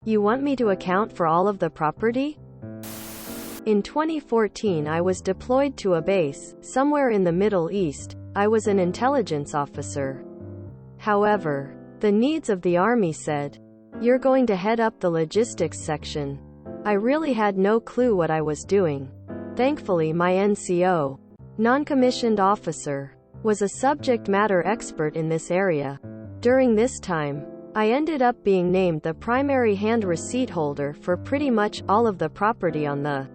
You want me to account for all of the property? In 2014 I was deployed to a base, somewhere in the Middle East. I was an intelligence officer. However, the needs of the Army said, "You're going to head up the logistics section." I really had no clue what I was doing. Thankfully my NCO, non-commissioned officer, was a subject matter expert in this area. During this time, I ended up being named the primary hand receipt holder for pretty much all of the property on the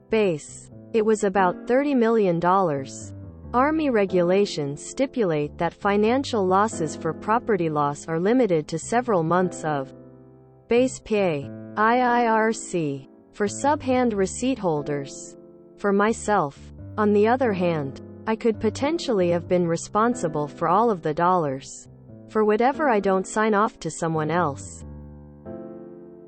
base. It was about $30 million. Army regulations stipulate that financial losses for property loss are limited to several months of base pay, IIRC, for sub-hand receipt holders. For myself, on the other hand, I could potentially have been responsible for all of the dollars, for whatever I don't sign off to someone else.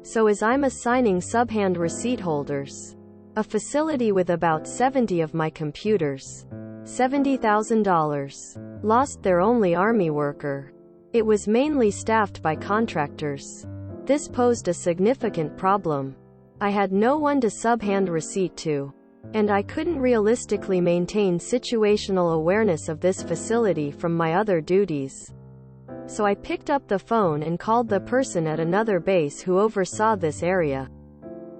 So as I'm assigning sub-hand receipt holders, a facility with about 70 of my computers, $70,000, lost their only Army worker. It was mainly staffed by contractors. This posed a significant problem. I had no one to sub-hand receipt to, and I couldn't realistically maintain situational awareness of this facility from my other duties. So I picked up the phone and called the person at another base who oversaw this area.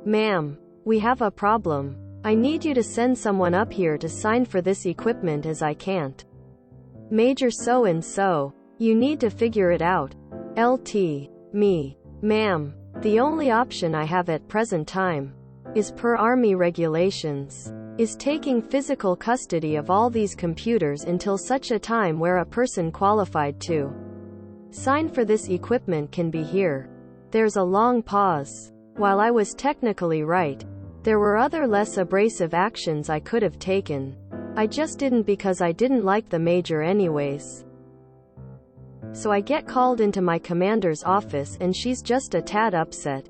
"Ma'am, we have a problem. I need you to send someone up here to sign for this equipment as I can't. Major so-and-so, you need to figure it out." LT. Me. "Ma'am, the only option I have at present time is per Army regulations, is taking physical custody of all these computers until such a time where a person qualified to sign for this equipment can be here." There's a long pause. While I was technically right, there were other less abrasive actions I could have taken. I just didn't because I didn't like the major anyways. So I get called into my commander's office and she's just a tad upset.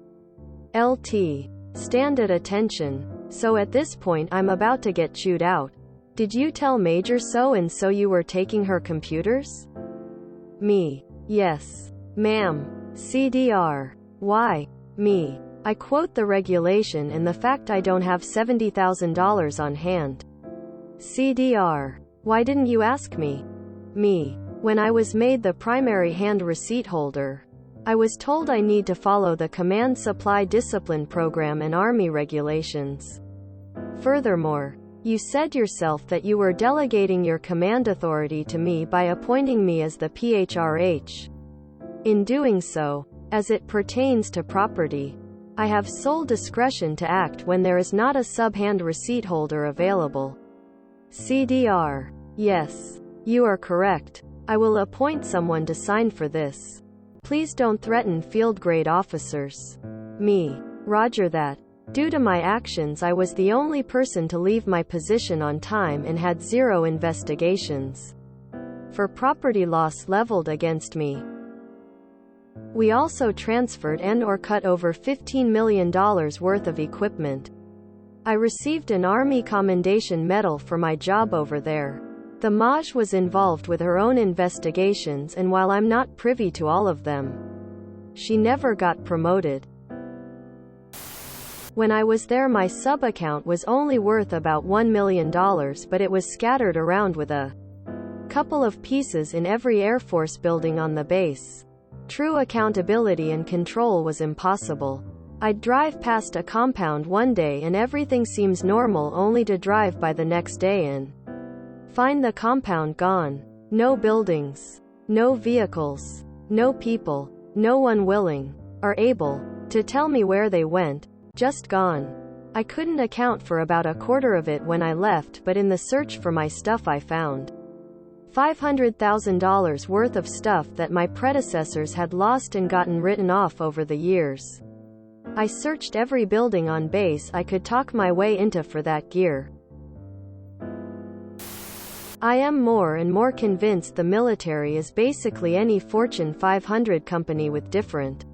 LT. Stand at attention. So at this point I'm about to get chewed out. "Did you tell Major so-and-so you were taking her computers?" Me. "Yes. Ma'am. CDR. Why?" Me. I quote the regulation and the fact I don't have $70,000 on hand. CDR. "Why didn't you ask me?" Me. "When I was made the primary hand receipt holder, I was told I need to follow the Command Supply Discipline Program and Army regulations. Furthermore, you said yourself that you were delegating your command authority to me by appointing me as the PHRH. In doing so, as it pertains to property, I have sole discretion to act when there is not a sub-hand receipt holder available." CDR. "Yes. You are correct. I will appoint someone to sign for this. Please don't threaten field-grade officers." Me. "Roger that. Due to my actions I was the only person to leave my position on time and had 0 investigations for property loss leveled against me. We also transferred and/or cut over $15 million worth of equipment. I received an Army Commendation Medal for my job over there. The Maj was involved with her own investigations and while I'm not privy to all of them, she never got promoted. When I was there my sub-account was only worth about $1 million but it was scattered around with a couple of pieces in every Air Force building on the base. True accountability and control was impossible. I'd drive past a compound one day and everything seems normal only to drive by the next day and find the compound gone. No buildings, no vehicles, no people, no one willing or able to tell me where they went, just gone. I couldn't account for about a quarter of it when I left, but in the search for my stuff I found $500,000 worth of stuff that my predecessors had lost and gotten written off over the years. I searched every building on base I could talk my way into for that gear. I am more and more convinced the military is basically any Fortune 500 company with different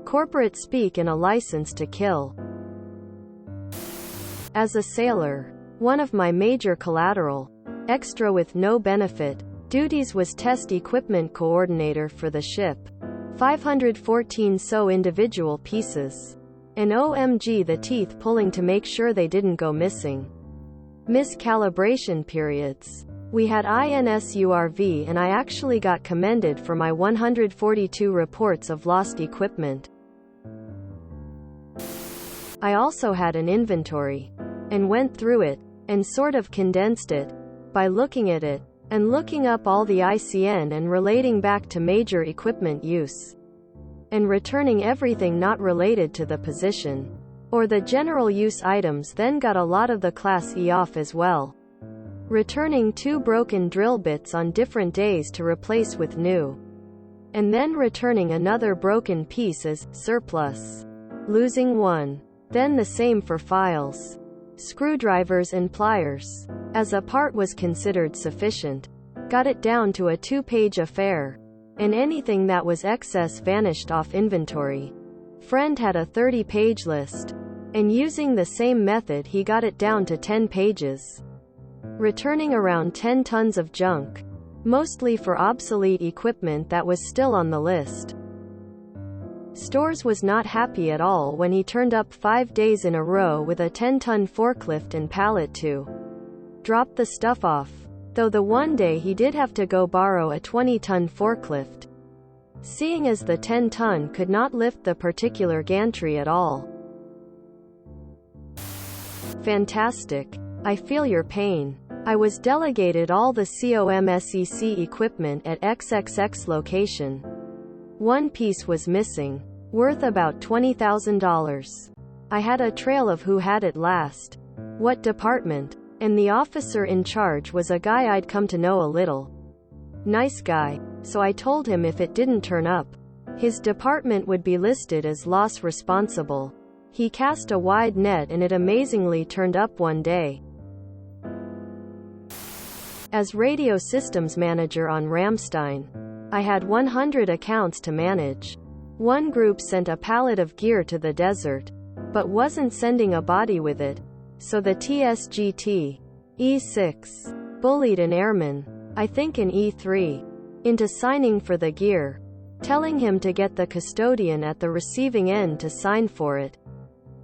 corporate speak and a license to kill. As a sailor, one of my major collateral, extra with no benefit, duties was test equipment coordinator for the ship. 514 so individual pieces. And OMG the teeth pulling to make sure they didn't go missing. Miscalibration periods. We had INSURV and I actually got commended for my 142 reports of lost equipment. I also had an inventory, and went through it, and sort of condensed it, by looking at it, and looking up all the ICN and relating back to major equipment use. And returning everything not related to the position, or the general use items, then got a lot of the Class E off as well. Returning 2 broken drill bits on different days to replace with new. And then returning another broken piece as surplus. Losing 1. Then the same for files, screwdrivers and pliers. As a part was considered sufficient, got it down to a 2-page affair. And anything that was excess vanished off inventory. Friend had a 30-page list. And using the same method he got it down to 10 pages. Returning around 10 tons of junk, mostly for obsolete equipment that was still on the list. Stores was not happy at all when he turned up 5 days in a row with a 10-ton forklift and pallet to drop the stuff off. Though the one day he did have to go borrow a 20-ton forklift, seeing as the 10-ton could not lift the particular gantry at all. Fantastic. I feel your pain. I was delegated all the COMSEC equipment at XXX location. One piece was missing, worth about $20,000. I had a trail of who had it last, what department, and the officer in charge was a guy I'd come to know a little. Nice guy, so I told him if it didn't turn up, his department would be listed as loss responsible. He cast a wide net and it amazingly turned up one day. As radio systems manager on Ramstein, I had 100 accounts to manage. One group sent a pallet of gear to the desert, but wasn't sending a body with it, so the TSGT E6 bullied an airman, I think an E3, into signing for the gear, telling him to get the custodian at the receiving end to sign for it.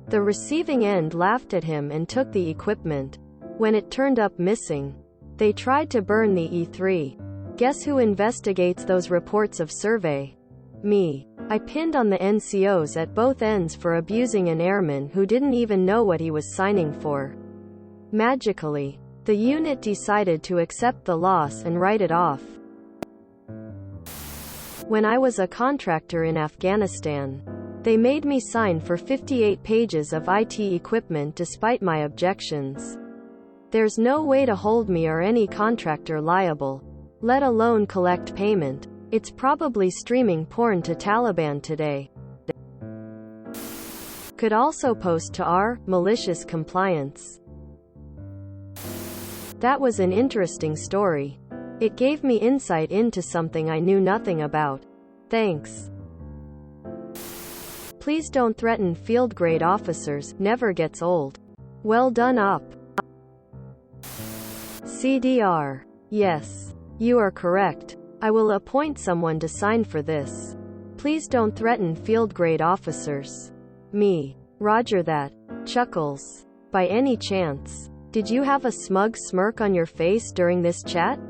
The receiving end laughed at him and took the equipment. When it turned up missing, they tried to burn the E3. Guess who investigates those reports of survey? Me. I pinned on the NCOs at both ends for abusing an airman who didn't even know what he was signing for. Magically, the unit decided to accept the loss and write it off. When I was a contractor in Afghanistan, they made me sign for 58 pages of IT equipment despite my objections. There's no way to hold me or any contractor liable, let alone collect payment. It's probably streaming porn to Taliban today. Could also post to our malicious compliance. That was an interesting story. It gave me insight into something I knew nothing about. Thanks. Please don't threaten field grade officers, never gets old. Well done up. CDR. Yes. You are correct. I will appoint someone to sign for this. Please don't threaten field grade officers. Me. Roger that. Chuckles. By any chance, did you have a smug smirk on your face during this chat?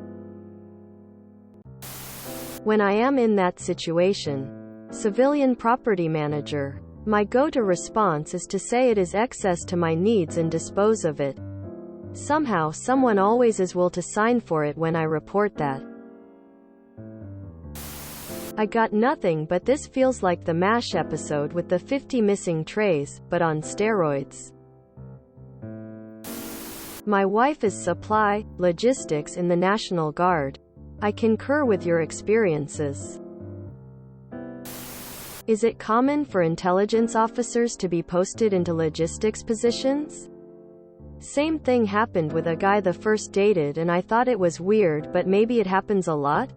When I am in that situation, civilian property manager, my go-to response is to say it is excess to my needs and dispose of it. Somehow someone always is will to sign for it when I report that. I got nothing, but this feels like the MASH episode with the 50 missing trays, but on steroids. My wife is supply, logistics in the National Guard. I concur with your experiences. Is it common for intelligence officers to be posted into logistics positions? Same thing happened with a guy the first dated and I thought it was weird, but maybe it happens a lot?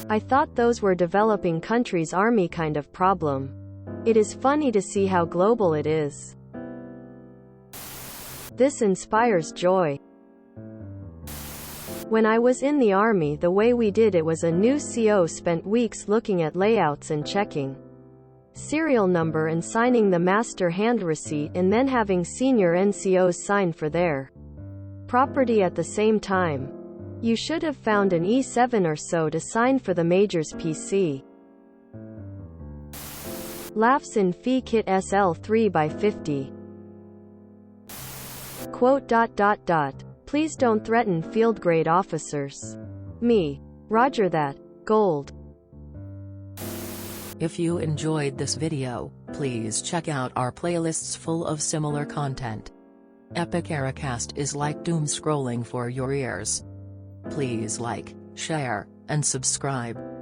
I thought those were developing countries' army kind of problem. It is funny to see how global it is. This inspires joy. When I was in the army, the way we did it was a new CO spent weeks looking at layouts and checking serial number and signing the master hand receipt, and then having senior NCOs sign for their property at the same time. You should have found an E7 or so to sign for the major's PC. Laughs in Fee Kit SL 3x50. Quote. Please don't threaten field grade officers. Me. Roger that. Gold. If you enjoyed this video, please check out our playlists full of similar content. Epic Eracast is like doom scrolling for your ears. Please like, share, and subscribe.